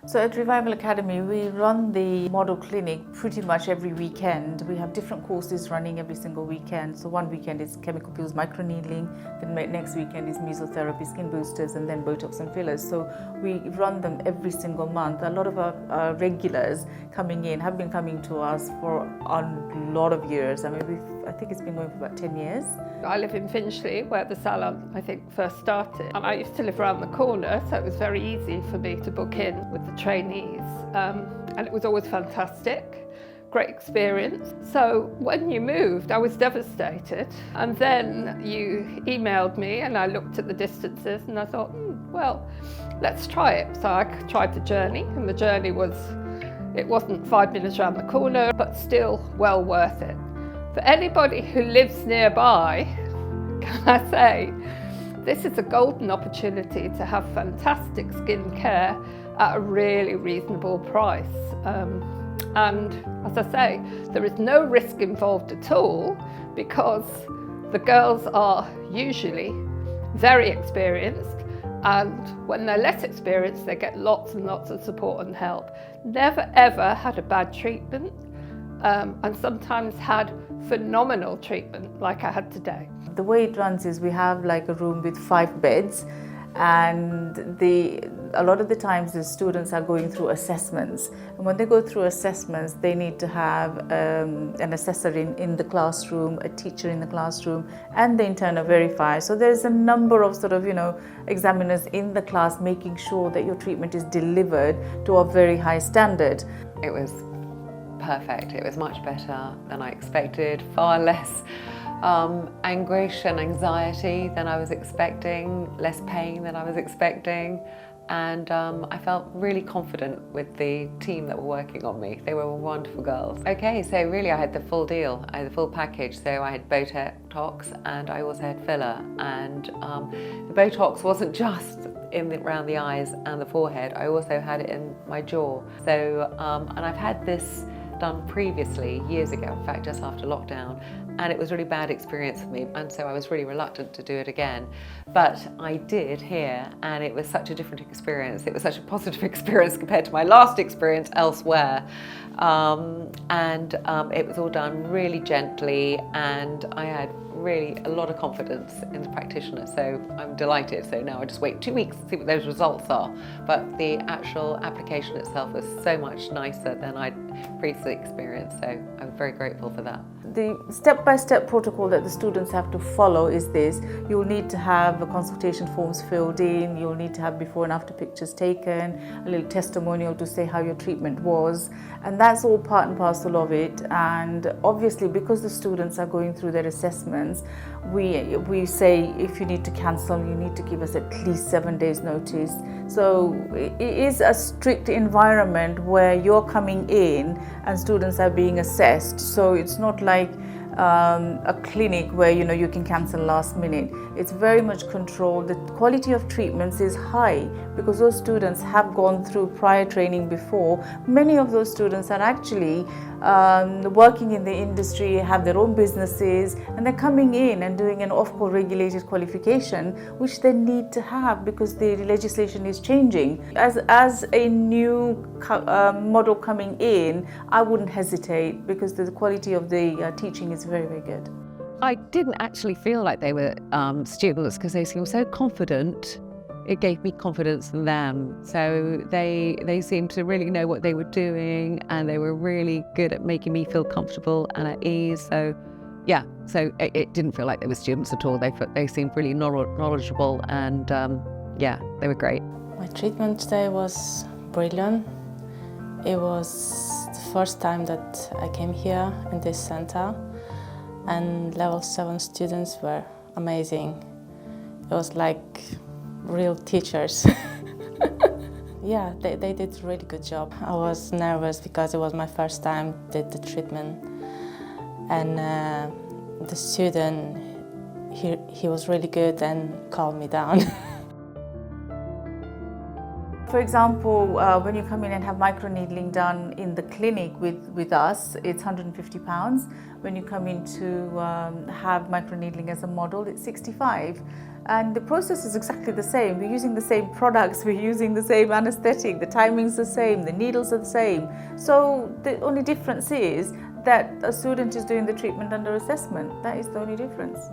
So at Revival Academy, we run the model clinic pretty much every weekend. We have different courses running every single weekend. So one weekend is chemical peels, microneedling, then next weekend is mesotherapy, skin boosters, and then Botox and fillers. So we run them every single month. A lot of our regulars coming in have been coming to us for a lot of years. I mean, I think it's been going for about 10 years. I live in Finchley, where the salon, I think, first started. And I used to live around the corner, so it was very easy for me to book in with the trainees. And it was always fantastic, great experience. So when you moved, I was devastated. And then you emailed me and I looked at the distances and I thought, well, let's try it. So I tried the journey, and the journey it wasn't 5 minutes around the corner, but still well worth it. For anybody who lives nearby, can I say, this is a golden opportunity to have fantastic skin care at a really reasonable price. And as I say, there is no risk involved at all, because the girls are usually very experienced, and when they're less experienced, they get lots and lots of support and help. Never ever had a bad treatment, and sometimes had phenomenal treatment like I had today. The way it runs is we have like a room with 5 beds, and a lot of the times the students are going through assessments, and when they go through assessments they need to have an assessor in the classroom, a teacher in the classroom, and the internal verifier. So there's a number of examiners in the class making sure that your treatment is delivered to a very high standard. It was perfect. It was much better than I expected, far less anguish and anxiety than I was expecting, less pain than I was expecting, and I felt really confident with the team that were working on me. They were wonderful girls. Okay, so really I had the full deal, I had the full package. So I had Botox and I also had filler, and the Botox wasn't just around the eyes and the forehead, I also had it in my jaw. So, and I've had this done previously, years ago, in fact just after lockdown, and it was a really bad experience for me, and so I was really reluctant to do it again. But I did here, and it was such a different experience. It was such a positive experience compared to my last experience elsewhere. It was all done really gently, and I had really a lot of confidence in the practitioner, so I'm delighted. So now I just wait 2 weeks to see what those results are, but the actual application itself was so much nicer than I'd previously experienced, so I'm very grateful for that. The step-by-step protocol that the students have to follow is this: you'll need to have the consultation forms filled in, you'll need to have before and after pictures taken, a little testimonial to say how your treatment was, and that's all part and parcel of it. And obviously, because the students are going through their assessments, we say if you need to cancel, you need to give us at least 7 days notice. So it is a strict environment where you're coming in and students are being assessed. So it's not like a clinic where you can cancel last minute. It's very much controlled. The quality of treatments is high because those students have gone through prior training before. Many of those students are actually working in the industry, have their own businesses, and they're coming in and doing an Ofqual regulated qualification, which they need to have because the legislation is changing. As a new model coming in, I wouldn't hesitate because the quality of the teaching is very, very good. I didn't actually feel like they were students because they seemed so confident. It gave me confidence in them. So they seemed to really know what they were doing, and they were really good at making me feel comfortable and at ease. So yeah, so it didn't feel like they were students at all. They seemed really knowledgeable, and yeah, they were great. My treatment today was brilliant. It was the first time that I came here in this center, and level 7 students were amazing. It was like real teachers. Yeah, they did a really good job. I was nervous because it was my first time did the treatment, and the student, he was really good and calmed me down. For example, when you come in and have microneedling done in the clinic with us, it's £150. When you come in to have microneedling as a model, it's £65. And the process is exactly the same. We're using the same products, we're using the same anesthetic, the timing's the same, the needles are the same. So the only difference is that a student is doing the treatment under assessment. That is the only difference.